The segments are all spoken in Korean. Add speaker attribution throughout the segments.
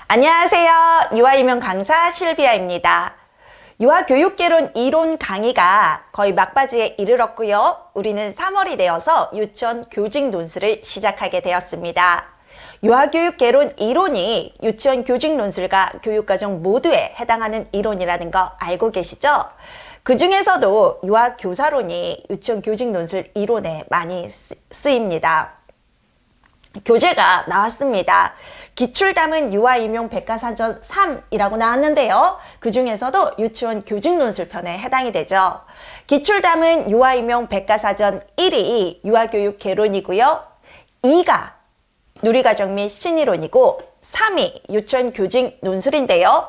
Speaker 1: 안녕하세요. 유아이명 강사 실비아입니다. 유아교육개론 이론 강의가 거의 막바지에 이르렀고요. 우리는 3월이 되어서 유치원 교직 논술을 시작하게 되었습니다. 유아교육개론 이론이 유치원 교직 논술과 교육과정 모두에 해당하는 이론이라는 거 알고 계시죠? 그 중에서도 유아교사론이 유치원 교직 논술 이론에 많이 쓰입니다. 교재가 나왔습니다. 기출담은 유아임용 백과사전 3이라고 나왔는데요. 그 중에서도 유치원 교직논술편에 해당이 되죠. 기출담은 유아임용 백과사전 1이 유아교육 개론이고요. 2가 누리과정 및 신이론이고 3이 유치원 교직 논술인데요.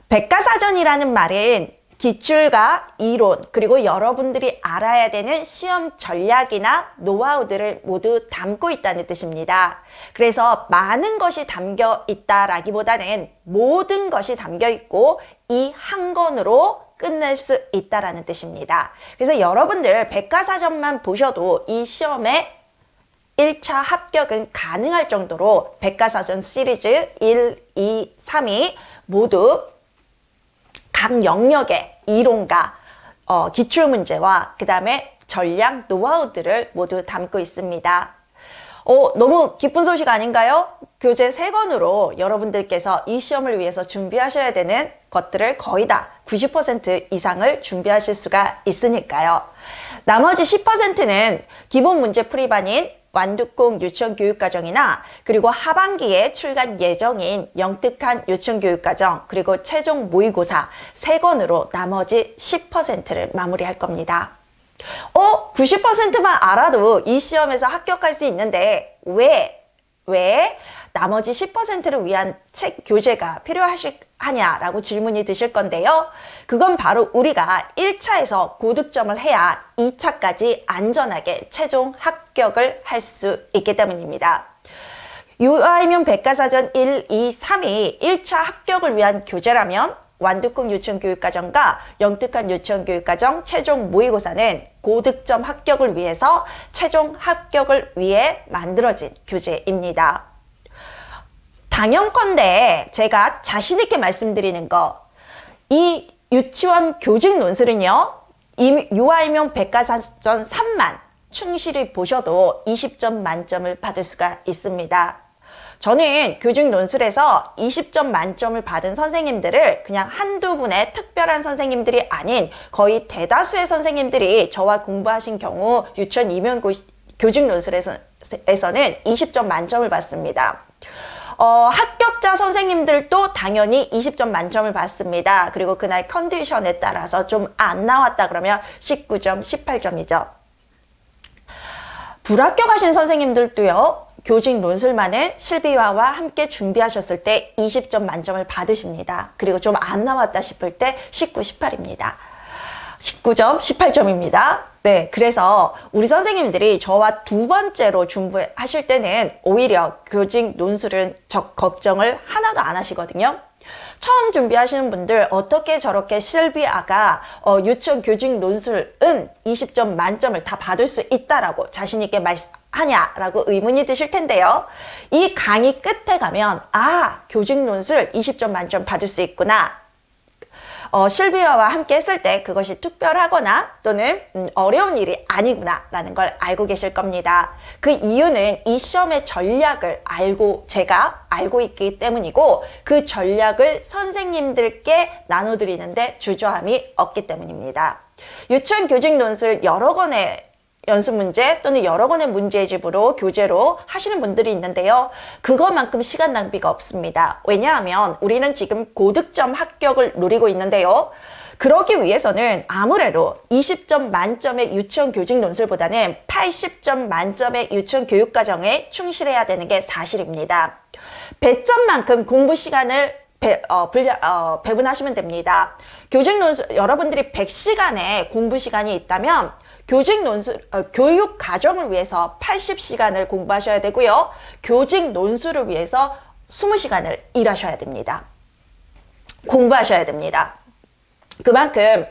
Speaker 1: 백과사전이라는 말은 기출과 이론, 그리고 여러분들이 알아야 되는 시험 전략이나 노하우들을 모두 담고 있다는 뜻입니다. 그래서 많은 것이 담겨 있다라기보다는 모든 것이 담겨 있고 이 한 권으로 끝낼 수 있다라는 뜻입니다. 그래서 여러분들 백과사전만 보셔도 이 시험에 1차 합격은 가능할 정도로 백과사전 시리즈 1, 2, 3이 모두 각 영역의 이론과 기출문제와 그 다음에 전략 노하우들을 모두 담고 있습니다. 너무 기쁜 소식 아닌가요? 교재 3권으로 여러분들께서 이 시험을 위해서 준비하셔야 되는 것들을 거의 다 90% 이상을 준비하실 수가 있으니까요. 나머지 10%는 기본 문제 풀이반인 완두콩 유치원 교육과정이나 그리고 하반기에 출간 예정인 영특한 유치원 교육과정 그리고 최종 모의고사 3권으로 나머지 10%를 마무리할 겁니다. 90%만 알아도 이 시험에서 합격할 수 있는데 왜 나머지 10%를 위한 책 교재가 필요하냐라고 질문이 드실 건데요. 그건 바로 우리가 1차에서 고득점을 해야 2차까지 안전하게 최종 합격을 할 수 있기 때문입니다. 유아임용 백과사전 1, 2, 3이 1차 합격을 위한 교재라면 완두콩 유치원 교육과정과 영특한 유치원 교육과정 최종 모의고사는 고득점 합격을 위해서 최종 합격을 위해 만들어진 교재입니다. 당연컨대 제가 자신 있게 말씀드리는 거, 이 유치원 교직 논술은요, 유아임용 백과사전 3만 충실히 보셔도 20점 만점을 받을 수가 있습니다. 저는 교직 논술에서 20점 만점을 받은 선생님들을 그냥 한두 분의 특별한 선생님들이 아닌 거의 대다수의 선생님들이 저와 공부하신 경우 유치원 임용 교직 논술에서는 20점 만점을 받습니다. 합격자 선생님들도 당연히 20점 만점을 받습니다. 그리고 그날 컨디션에 따라서 좀 안 나왔다 그러면 19점, 18점이죠. 불합격하신 선생님들도요. 교직 논술만은 실비화와 함께 준비하셨을 때 20점 만점을 받으십니다. 그리고 좀 안 나왔다 싶을 때 19, 18입니다. 19점, 18점입니다. 네, 그래서 우리 선생님들이 저와 두 번째로 준비하실 때는 오히려 교직 논술은 걱정을 하나도 안 하시거든요. 처음 준비하시는 분들 어떻게 저렇게 실비아가 유치원 교직 논술은 20점 만점을 다 받을 수 있다라고 자신 있게 말하냐라고 의문이 드실 텐데요. 이 강의 끝에 가면 교직 논술 20점 만점 받을 수 있구나. 실비아와 함께 했을 때 그것이 특별하거나 또는 어려운 일이 아니구나 라는 걸 알고 계실 겁니다. 그 이유는 이 시험의 전략을 제가 알고 있기 때문이고 그 전략을 선생님들께 나눠드리는데 주저함이 없기 때문입니다. 유치원 교직 논술 여러 권의 연습 문제 또는 여러 권의 문제집으로 교재로 하시는 분들이 있는데요. 그것만큼 시간 낭비가 없습니다. 왜냐하면 우리는 지금 고득점 합격을 노리고 있는데요. 그러기 위해서는 아무래도 20점 만점의 유치원 교직 논술보다는 80점 만점의 유치원 교육과정에 충실해야 되는 게 사실입니다. 배점만큼 공부 시간을 배분하시면 됩니다. 교직 논술 여러분들이 100시간의 공부 시간이 있다면 교직 논술, 교육 과정을 위해서 80시간을 공부하셔야 되고요. 교직 논술을 위해서 20시간을 일하셔야 됩니다. 공부하셔야 됩니다. 그만큼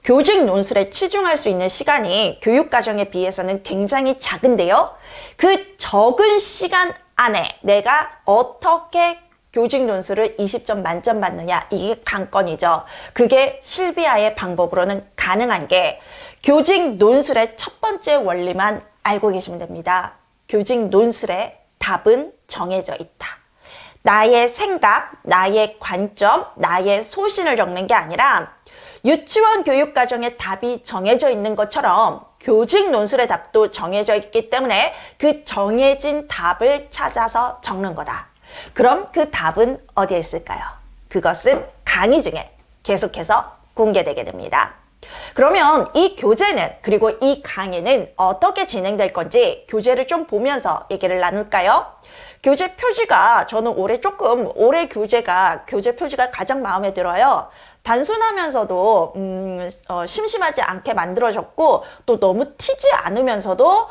Speaker 1: 교직 논술에 치중할 수 있는 시간이 교육 과정에 비해서는 굉장히 작은데요. 그 적은 시간 안에 내가 어떻게 교직 논술을 20점 만점 받느냐, 이게 관건이죠. 그게 실비아의 방법으로는 가능한 게 교직 논술의 첫 번째 원리만 알고 계시면 됩니다. 교직 논술의 답은 정해져 있다. 나의 생각, 나의 관점, 나의 소신을 적는 게 아니라 유치원 교육과정의 답이 정해져 있는 것처럼 교직 논술의 답도 정해져 있기 때문에 그 정해진 답을 찾아서 적는 거다. 그럼 그 답은 어디에 있을까요? 그것은 강의 중에 계속해서 공개되게 됩니다. 그러면 이 교재는, 그리고 이 강의는 어떻게 진행될 건지 교재를 좀 보면서 얘기를 나눌까요? 교재 표지가 저는 올해 교재 표지가 가장 마음에 들어요. 단순하면서도 심심하지 않게 만들어졌고, 또 너무 튀지 않으면서도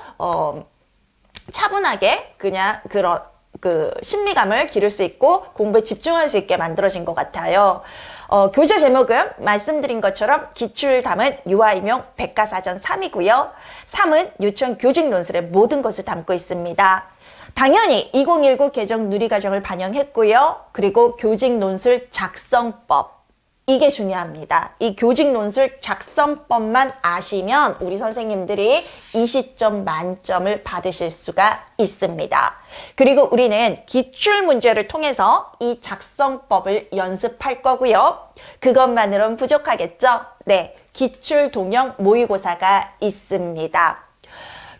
Speaker 1: 차분하게 그냥 그런 신미감을 기를 수 있고 공부에 집중할 수 있게 만들어진 것 같아요. 교재 제목은 말씀드린 것처럼 기출 담은 유아임용 백과사전 3이고요. 3은 유치원 교직 논술의 모든 것을 담고 있습니다. 당연히 2019 개정 누리과정을 반영했고요. 그리고 교직 논술 작성법, 이게 중요합니다. 이 교직 논술 작성법만 아시면 우리 선생님들이 20점 만점을 받으실 수가 있습니다. 그리고 우리는 기출 문제를 통해서 이 작성법을 연습할 거고요. 그것만으로는 부족하겠죠? 네, 기출 동형 모의고사가 있습니다.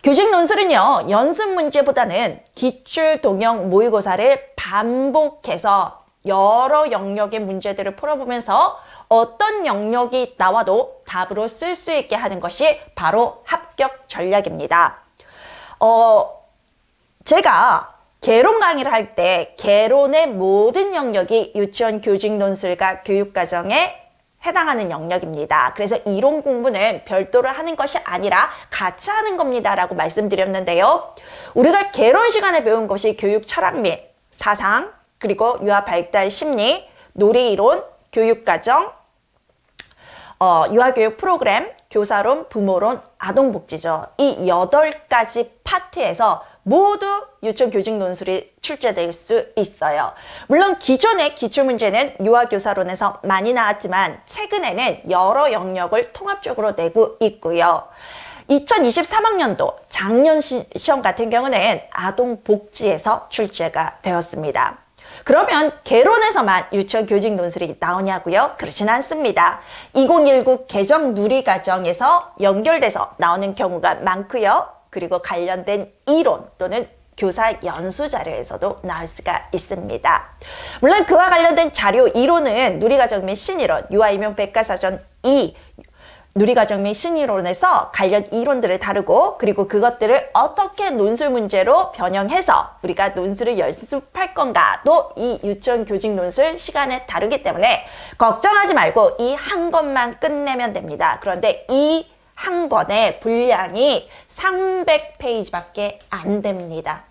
Speaker 1: 교직 논술은요, 연습 문제보다는 기출 동형 모의고사를 반복해서 여러 영역의 문제들을 풀어보면서 어떤 영역이 나와도 답으로 쓸 수 있게 하는 것이 바로 합격 전략입니다. 제가 개론 강의를 할 때 개론의 모든 영역이 유치원 교직 논술과 교육과정에 해당하는 영역입니다. 그래서 이론 공부는 별도로 하는 것이 아니라 같이 하는 겁니다 라고 말씀드렸는데요. 우리가 개론 시간에 배운 것이 교육 철학 및 사상, 그리고 유아 발달 심리, 놀이이론, 교육과정, 유아교육 프로그램, 교사론, 부모론, 아동복지죠. 이 8가지 파트에서 모두 유치원 교직 논술이 출제될 수 있어요. 물론 기존의 기출문제는 유아교사론에서 많이 나왔지만 최근에는 여러 영역을 통합적으로 내고 있고요. 2023학년도 작년 시험 같은 경우는 아동복지에서 출제가 되었습니다. 그러면 개론에서만 유치원 교직 논술이 나오냐고요? 그렇진 않습니다. 2019 개정 누리과정에서 연결돼서 나오는 경우가 많고요. 그리고 관련된 이론 또는 교사 연수 자료에서도 나올 수가 있습니다. 물론 그와 관련된 자료 이론은 누리과정 및 신이론, 유아임용 백과사전 2, 누리과정 및 신이론에서 관련 이론들을 다루고, 그리고 그것들을 어떻게 논술 문제로 변형해서 우리가 논술을 연습할 건가도 이 유치원 교직 논술 시간에 다루기 때문에 걱정하지 말고 이 한 권만 끝내면 됩니다. 그런데 이 한 권의 분량이 300페이지밖에 안 됩니다.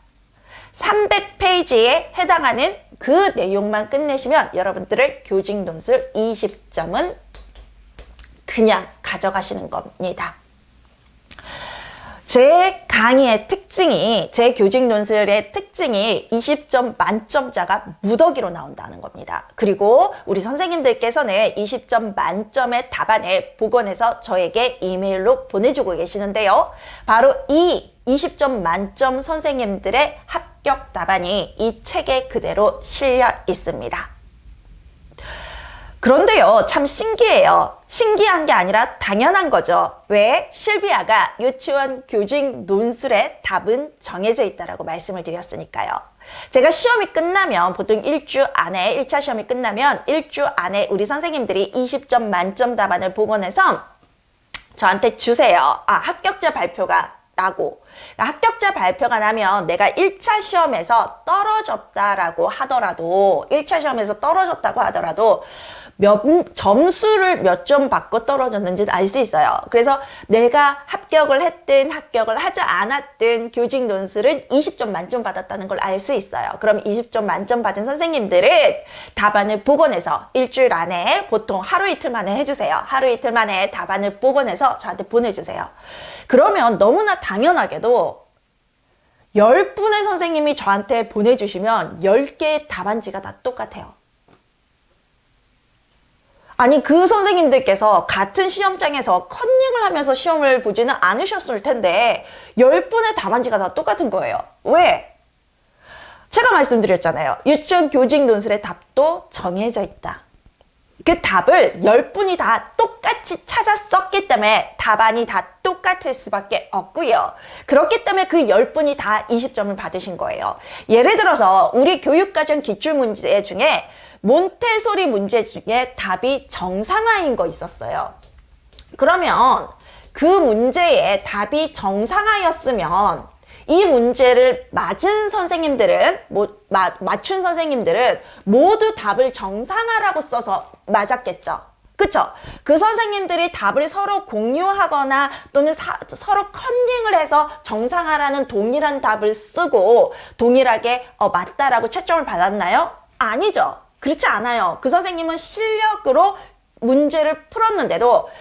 Speaker 1: 300페이지에 해당하는 그 내용만 끝내시면 여러분들을 교직 논술 20점은 그냥 가져가시는 겁니다. 제 강의의 특징이, 제 교직 논술의 특징이 20점 만점자가 무더기로 나온다는 겁니다. 그리고 우리 선생님들께서는 20점 만점의 답안을 복원해서 저에게 이메일로 보내주고 계시는데요. 바로 이 20점 만점 선생님들의 합격 답안이 이 책에 그대로 실려 있습니다. 그런데요, 참 신기해요. 신기한 게 아니라 당연한 거죠. 왜? 실비아가 유치원 교직 논술의 답은 정해져 있다라고 말씀을 드렸으니까요. 제가 시험이 끝나면 보통 1주 안에, 1차 시험이 끝나면 1주 안에 우리 선생님들이 20점 만점 답안을 복원해서 저한테 주세요. 합격자 발표가 나고, 합격자 발표가 나면 내가 1차 시험에서 떨어졌다라고 하더라도, 1차 시험에서 떨어졌다고 하더라도 점수를 몇 점 받고 떨어졌는지를 알 수 있어요. 그래서 내가 합격을 했든 합격을 하지 않았든 교직 논술은 20점 만점 받았다는 걸 알 수 있어요. 그럼 20점 만점 받은 선생님들은 답안을 복원해서 일주일 안에, 보통 하루 이틀 만에 해주세요. 하루 이틀 만에 답안을 복원해서 저한테 보내주세요. 그러면 너무나 당연하게도 10분의 선생님이 저한테 보내주시면 10개의 답안지가 다 똑같아요. 아니, 그 선생님들께서 같은 시험장에서 컨닝을 하면서 시험을 보지는 않으셨을 텐데 10분의 답안지가 다 똑같은 거예요. 왜? 제가 말씀드렸잖아요. 유치원 교직 논술의 답도 정해져 있다. 그 답을 10분이 다 똑같이 찾아 썼기 때문에 답안이 다 똑같을 수밖에 없고요. 그렇기 때문에 그 10분이 다 20점을 받으신 거예요. 예를 들어서 우리 교육과정 기출문제 중에 몬테소리 문제 중에 답이 정상화인 거 있었어요. 그러면 그 문제에 답이 정상화였으면 이 문제를 맞춘 선생님들은 모두 답을 정상화라고 써서 맞았겠죠. 그쵸? 그 선생님들이 답을 서로 공유하거나 또는 서로 컨닝을 해서 정상화라는 동일한 답을 쓰고 동일하게 맞다라고 채점을 받았나요? 아니죠. 그렇지 않아요. 그 선생님은 실력으로 문제를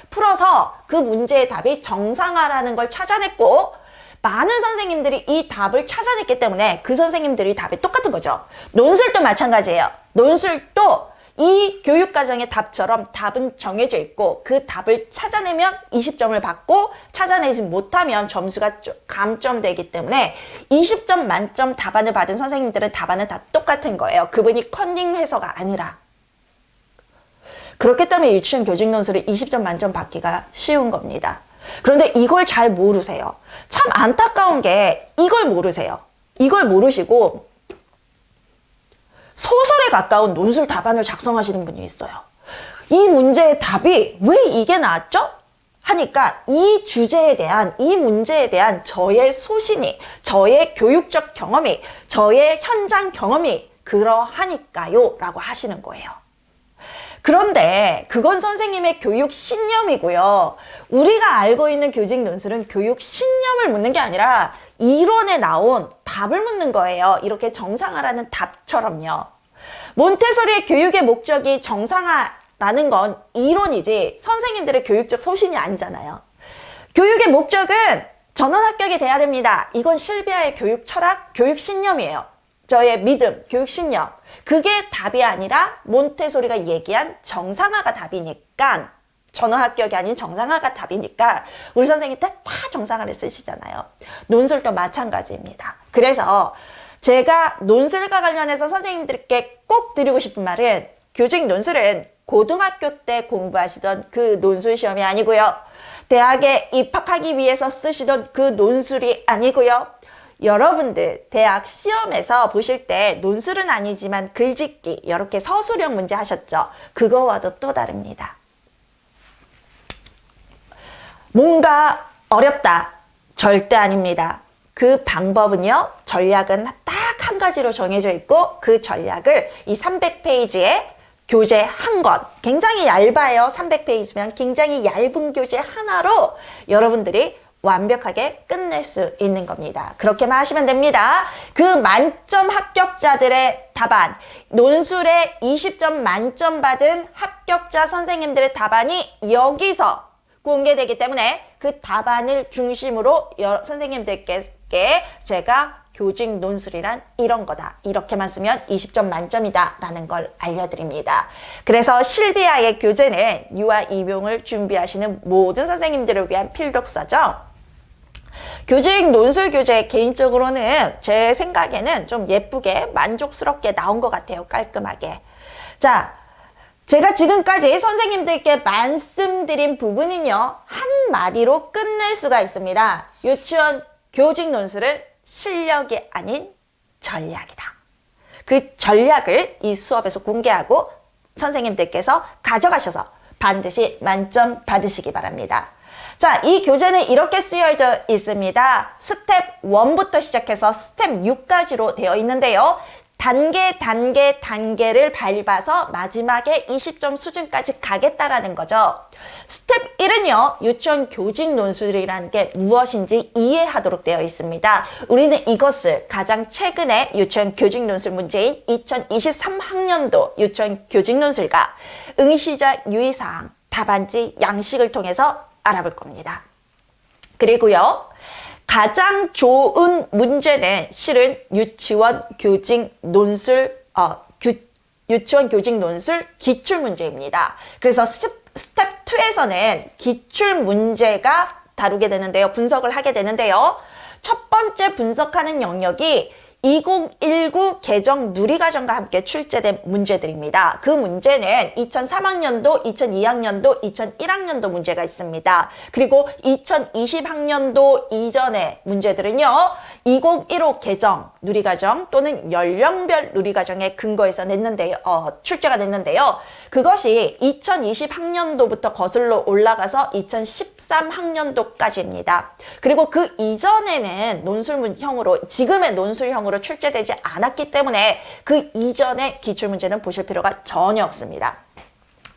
Speaker 1: 풀어서 그 문제의 답이 정상화라는 걸 찾아냈고 많은 선생님들이 이 답을 찾아냈기 때문에 그 선생님들이 답이 똑같은 거죠. 논술도 마찬가지예요. 논술도 이 교육과정의 답처럼 답은 정해져 있고 그 답을 찾아내면 20점을 받고 찾아내지 못하면 점수가 감점되기 때문에 20점 만점 답안을 받은 선생님들은 답안은 다 똑같은 거예요. 그분이 컨닝해서가 아니라. 그렇기 때문에 유치원 교직 논술을 20점 만점 받기가 쉬운 겁니다. 그런데 이걸 잘 모르세요. 참 안타까운 게 이걸 모르세요. 이걸 모르시고 소설에 가까운 논술 답안을 작성하시는 분이 있어요. 이 문제의 답이 왜 이게 나왔죠? 하니까 이 주제에 대한, 이 문제에 대한 저의 소신이, 저의 교육적 경험이, 저의 현장 경험이 그러하니까요 라고 하시는 거예요. 그런데 그건 선생님의 교육 신념이고요. 우리가 알고 있는 교직 논술은 교육 신념을 묻는 게 아니라 이론에 나온 답을 묻는 거예요. 이렇게 정상화라는 답처럼요. 몬테소리의 교육의 목적이 정상화라는 건 이론이지 선생님들의 교육적 소신이 아니잖아요. 교육의 목적은 전원 합격이 돼야 됩니다. 이건 실비아의 교육 철학, 교육 신념이에요. 저의 믿음, 교육 신념. 그게 답이 아니라 몬테소리가 얘기한 정상화가 답이니까, 전원 합격이 아닌 정상화가 답이니까 우리 선생님 다 정상화를 쓰시잖아요. 논술도 마찬가지입니다. 그래서 제가 논술과 관련해서 선생님들께 꼭 드리고 싶은 말은 교직 논술은 고등학교 때 공부하시던 그 논술 시험이 아니고요. 대학에 입학하기 위해서 쓰시던 그 논술이 아니고요. 여러분들 대학 시험에서 보실 때 논술은 아니지만 글짓기 이렇게 서술형 문제 하셨죠? 그거와도 또 다릅니다. 뭔가 어렵다. 절대 아닙니다. 그 방법은요, 전략은 딱 한 가지로 정해져 있고 그 전략을 이 300페이지에 교재 한 권, 굉장히 얇아요. 300페이지면 굉장히 얇은 교재 하나로 여러분들이 완벽하게 끝낼 수 있는 겁니다. 그렇게만 하시면 됩니다. 그 만점 합격자들의 답안, 논술에 20점 만점 받은 합격자 선생님들의 답안이 여기서 공개되기 때문에 그 답안을 중심으로 선생님들께 제가 교직 논술이란 이런 거다. 이렇게만 쓰면 20점 만점이다 라는 걸 알려드립니다. 그래서 실비아의 교재는 유아 임용을 준비하시는 모든 선생님들을 위한 필독서죠. 교직 논술 교재 개인적으로는 제 생각에는 좀 예쁘게 만족스럽게 나온 것 같아요. 깔끔하게. 자, 제가 지금까지 선생님들께 말씀드린 부분은요, 한마디로 끝낼 수가 있습니다. 유치원 교직 논술은 실력이 아닌 전략이다. 그 전략을 이 수업에서 공개하고 선생님들께서 가져가셔서 반드시 만점 받으시기 바랍니다. 자, 이 교재는 이렇게 쓰여져 있습니다. 스텝 1부터 시작해서 스텝 6까지로 되어 있는데요. 단계를 밟아서 마지막에 20점 수준까지 가겠다라는 거죠. 스텝 1은요, 유치원 교직 논술이라는 게 무엇인지 이해하도록 되어 있습니다. 우리는 이것을 가장 최근에 유치원 교직 논술 문제인 2023학년도 유치원 교직 논술과 응시자 유의사항, 답안지, 양식을 통해서 알아볼 겁니다. 그리고요, 가장 좋은 문제는 실은 유치원 교직 논술 유치원 교직 논술 기출 문제입니다. 그래서 스텝 2에서는 기출 문제가 다루게 되는데요. 분석을 하게 되는데요. 첫 번째 분석하는 영역이 2019 개정 누리과정과 함께 출제된 문제들입니다. 그 문제는 2003학년도, 2002학년도, 2001학년도 문제가 있습니다. 그리고 2020학년도 이전의 문제들은요. 2015 개정 누리과정 또는 연령별 누리과정에 근거해서 출제가 됐는데요. 그것이 2020학년도부터 거슬러 올라가서 2013학년도까지입니다. 그리고 그 이전에는 논술형으로 지금의 논술형으로 출제되지 않았기 때문에 그 이전의 기출문제는 보실 필요가 전혀 없습니다.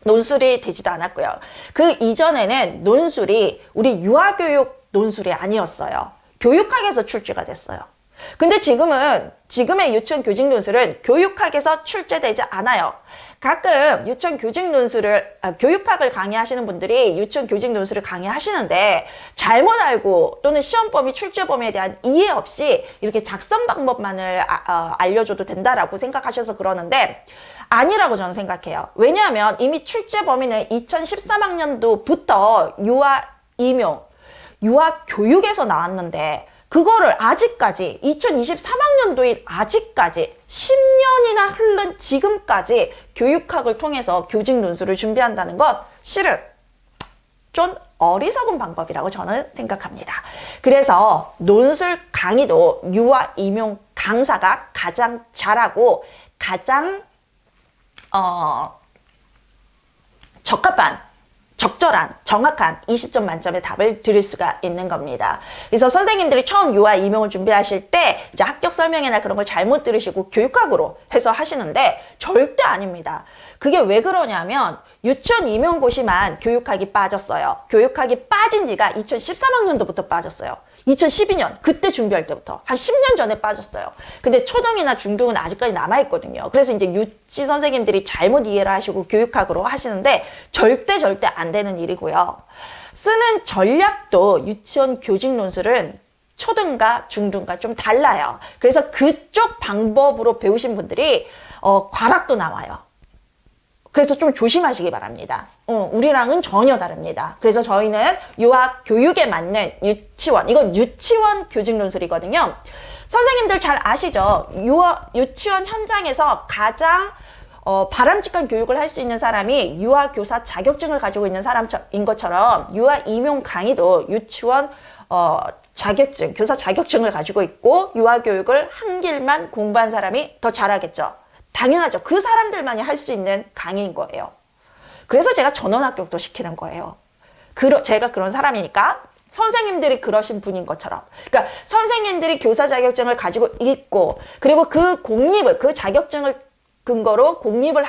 Speaker 1: 논술이 되지도 않았고요. 그 이전에는 논술이 우리 유아교육 논술이 아니었어요. 교육학에서 출제가 됐어요. 근데 지금의 유치원 교직 논술은 교육학에서 출제되지 않아요. 가끔 유치원 교직 논술을, 교육학을 강의하시는 분들이 유치원 교직 논술을 강의하시는데 잘못 알고 또는 시험 범위, 출제 범위에 대한 이해 없이 이렇게 작성 방법만을 알려줘도 된다라고 생각하셔서 그러는데 아니라고 저는 생각해요. 왜냐하면 이미 출제 범위는 2013학년도부터 유아 임용, 유아 교육에서 나왔는데 그거를 아직까지 2023학년도인 아직까지 10년이나 흐른 지금까지 교육학을 통해서 교직 논술을 준비한다는 건 실은 좀 어리석은 방법이라고 저는 생각합니다. 그래서 논술 강의도 유아 임용 강사가 가장 잘하고 가장 적절한, 정확한 20점 만점의 답을 드릴 수가 있는 겁니다. 그래서 선생님들이 처음 유아 임용을 준비하실 때 이제 합격 설명회나 그런 걸 잘못 들으시고 교육학으로 해서 하시는데 절대 아닙니다. 그게 왜 그러냐면 유치원 임용고시만 교육학이 빠졌어요. 교육학이 빠진 지가 2013학년도부터 빠졌어요. 2012년 그때 준비할 때부터 한 10년 전에 빠졌어요. 근데 초등이나 중등은 아직까지 남아있거든요. 그래서 이제 유치 선생님들이 잘못 이해를 하시고 교육학으로 하시는데 절대 안 되는 일이고요. 쓰는 전략도 유치원 교직 논술은 초등과 중등과 좀 달라요. 그래서 그쪽 방법으로 배우신 분들이 과락도 나와요. 그래서 좀 조심하시기 바랍니다. 우리랑은 전혀 다릅니다. 그래서 저희는 유아 교육에 맞는 유치원, 이건 유치원 교직 논술이거든요. 선생님들 잘 아시죠? 유치원 현장에서 가장 바람직한 교육을 할 수 있는 사람이 유아 교사 자격증을 가지고 있는 사람인 것처럼 유아 임용 강의도 유치원 자격증, 교사 자격증을 가지고 있고 유아 교육을 한 길만 공부한 사람이 더 잘하겠죠. 당연하죠. 그 사람들만이 할 수 있는 강의인 거예요. 그래서 제가 전원 합격도 시키는 거예요. 제가 그런 사람이니까 선생님들이 그러신 분인 것처럼. 그러니까 선생님들이 교사 자격증을 가지고 있고 그리고 그 자격증을 근거로 공립을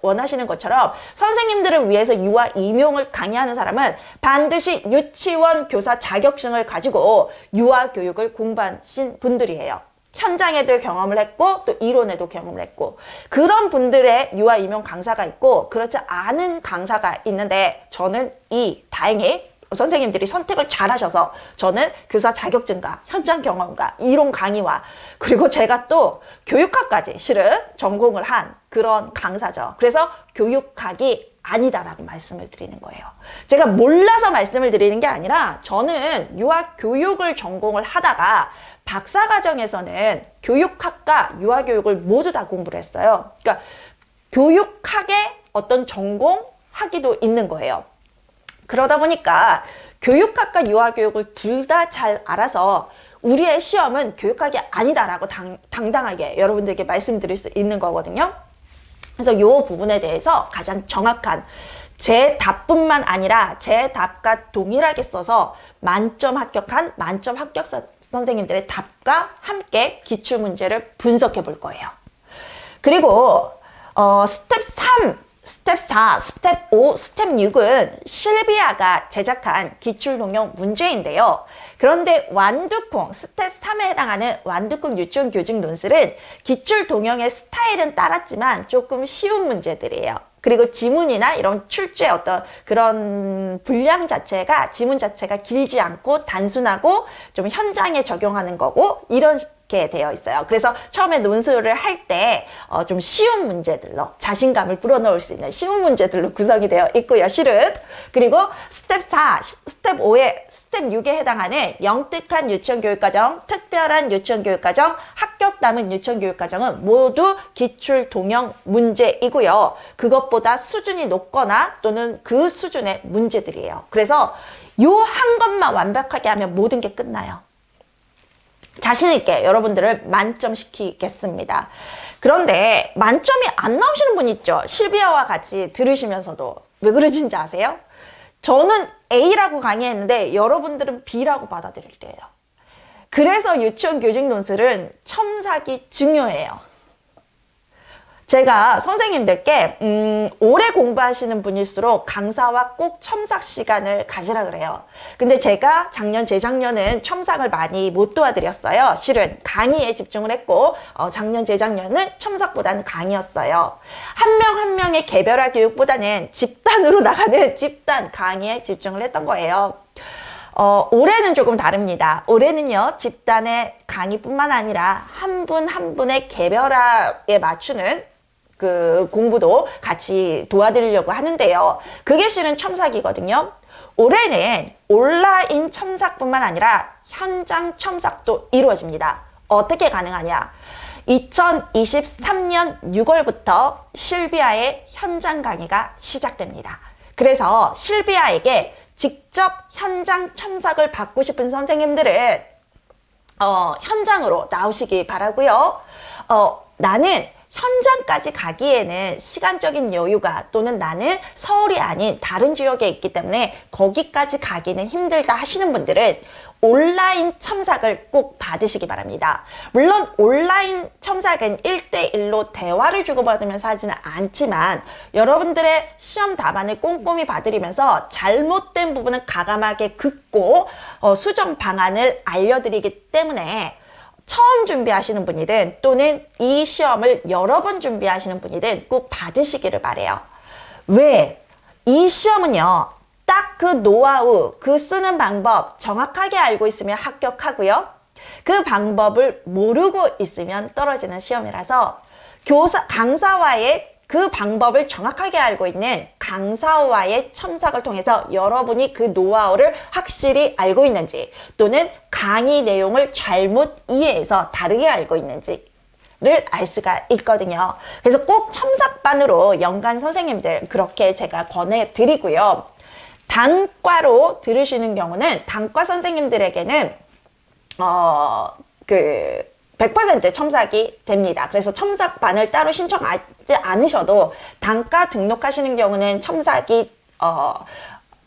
Speaker 1: 원하시는 것처럼 선생님들을 위해서 유아 임용을 강의하는 사람은 반드시 유치원 교사 자격증을 가지고 유아 교육을 공부하신 분들이에요. 현장에도 경험을 했고 또 이론에도 경험을 했고 그런 분들의 유아 임용 강사가 있고 그렇지 않은 강사가 있는데 저는 다행히 선생님들이 선택을 잘 하셔서 저는 교사 자격증과 현장 경험과 이론 강의와 그리고 제가 또 교육학까지 실은 전공을 한 그런 강사죠. 그래서 교육학이 아니다라고 말씀을 드리는 거예요. 제가 몰라서 말씀을 드리는 게 아니라 저는 유아 교육을 전공을 하다가 박사과정에서는 교육학과 유아교육을 모두 다 공부를 했어요. 그러니까 교육학의 어떤 전공 학위도 있는 거예요. 그러다 보니까 교육학과 유아교육을 둘 다 잘 알아서 우리의 시험은 교육학이 아니다라고 당당하게 여러분들께 말씀드릴 수 있는 거거든요. 그래서 이 부분에 대해서 가장 정확한 제 답뿐만 아니라 제 답과 동일하게 써서 만점 합격한 만점 합격사 선생님들의 답과 함께 기출문제를 분석해 볼 거예요. 그리고 스텝 3, 스텝 4, 스텝 5, 스텝 6은 실비아가 제작한 기출동형 문제인데요. 그런데 완두콩, 스텝 3에 해당하는 완두콩 유치원 교직 논술은 기출동형의 스타일은 따랐지만 조금 쉬운 문제들이에요. 그리고 지문이나 이런 출제 어떤 그런 분량 자체가, 지문 자체가 길지 않고 단순하고 좀 현장에 적용하는 거고, 이렇게 되어 있어요. 그래서 처음에 논술을 할 때 좀 쉬운 문제들로 자신감을 불어넣을 수 있는 쉬운 문제들로 구성이 되어 있고요, 실은. 그리고 스텝 4, 스텝 5에, 스텝 6에 해당하는 영특한 유치원교육과정, 특별한 유치원교육과정, 합격 남은 유치원교육과정은 모두 기출 동형 문제이고요. 그것보다 수준이 높거나 또는 그 수준의 문제들이에요. 그래서 요 한 것만 완벽하게 하면 모든 게 끝나요. 자신 있게 여러분들을 만점시키겠습니다. 그런데 만점이 안 나오시는 분 있죠? 실비아와 같이 들으시면서도. 왜 그러신지 아세요? 저는 A라고 강의했는데 여러분들은 B라고 받아들일 때예요. 그래서 유치원 교직 논술은 첨삭이 중요해요. 제가 선생님들께 오래 공부하시는 분일수록 강사와 꼭 첨삭 시간을 가지라 그래요. 근데 제가 작년, 재작년은 첨삭을 많이 못 도와드렸어요. 실은 강의에 집중을 했고 작년, 재작년은 첨삭보다는 강의였어요. 한 명 한 명의 개별화 교육보다는 집단으로 나가는 집단 강의에 집중을 했던 거예요. 올해는 조금 다릅니다. 올해는요, 집단의 강의뿐만 아니라 한 분 한 분의 개별화에 맞추는 그 공부도 같이 도와드리려고 하는데요. 그게 실은 첨삭이거든요. 올해는 온라인 첨삭뿐만 아니라 현장 첨삭도 이루어집니다. 어떻게 가능하냐? 2023년 6월부터 실비아의 현장 강의가 시작됩니다. 그래서 실비아에게 직접 현장 첨삭을 받고 싶은 선생님들은 현장으로 나오시기 바라고요. 나는 현장까지 가기에는 시간적인 여유가, 또는 나는 서울이 아닌 다른 지역에 있기 때문에 거기까지 가기는 힘들다 하시는 분들은 온라인 첨삭을 꼭 받으시기 바랍니다. 물론 온라인 첨삭은 1대1로 대화를 주고받으면서 하지는 않지만 여러분들의 시험 답안을 꼼꼼히 봐드리면서 잘못된 부분은 과감하게 긋고 수정 방안을 알려드리기 때문에 처음 준비하시는 분이든 또는 이 시험을 여러 번 준비하시는 분이든 꼭 받으시기를 바래요. 왜? 이 시험은요, 딱 그 노하우, 그 쓰는 방법 정확하게 알고 있으면 합격하고요. 그 방법을 모르고 있으면 떨어지는 시험이라서 강사와의 그 방법을 정확하게 알고 있는 강사와의 첨삭을 통해서 여러분이 그 노하우를 확실히 알고 있는지, 또는 강의 내용을 잘못 이해해서 다르게 알고 있는지 를 알 수가 있거든요. 그래서 꼭 첨삭반으로 연간 선생님들 그렇게 제가 권해드리고요. 단과로 들으시는 경우는 단과 선생님들에게는 100% 첨삭이 됩니다. 그래서 첨삭반을 따로 신청하지 않으셔도 단과 등록하시는 경우는 첨삭이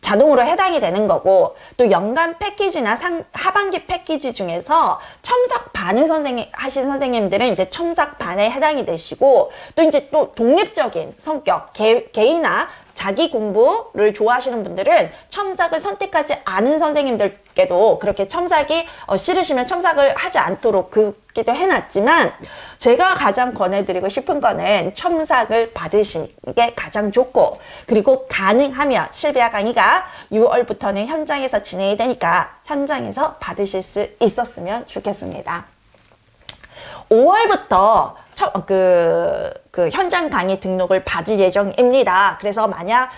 Speaker 1: 자동으로 해당이 되는 거고, 또 연간 패키지나 하반기 패키지 중에서 첨삭반을 하신 선생님들은 이제 첨삭반에 해당이 되시고, 또 이제 또 독립적인 성격, 개인화, 자기 공부를 좋아하시는 분들은 첨삭을 선택하지 않은 선생님들께도 그렇게 첨삭이 싫으시면 첨삭을 하지 않도록 그렇게도 해놨지만, 제가 가장 권해드리고 싶은 거는 첨삭을 받으시는 게 가장 좋고, 그리고 가능하면 실비아 강의가 6월부터는 현장에서 진행이 되니까 현장에서 받으실 수 있었으면 좋겠습니다. 5월부터 그 현장 강의 등록을 받을 예정입니다. 그래서 만약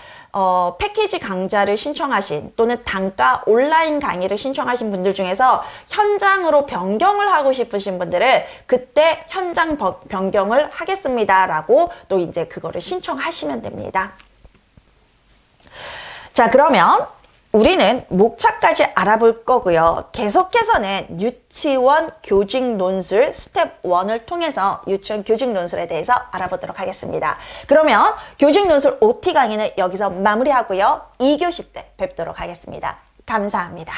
Speaker 1: 패키지 강좌를 신청하신, 또는 단과 온라인 강의를 신청하신 분들 중에서 현장으로 변경을 하고 싶으신 분들은 그때 현장 변경을 하겠습니다라고 또 이제 그거를 신청하시면 됩니다. 자, 그러면 우리는 목차까지 알아볼 거고요. 계속해서는 유치원 교직 논술 스텝 1을 통해서 유치원 교직 논술에 대해서 알아보도록 하겠습니다. 그러면 교직 논술 OT 강의는 여기서 마무리하고요. 2교시 때 뵙도록 하겠습니다. 감사합니다.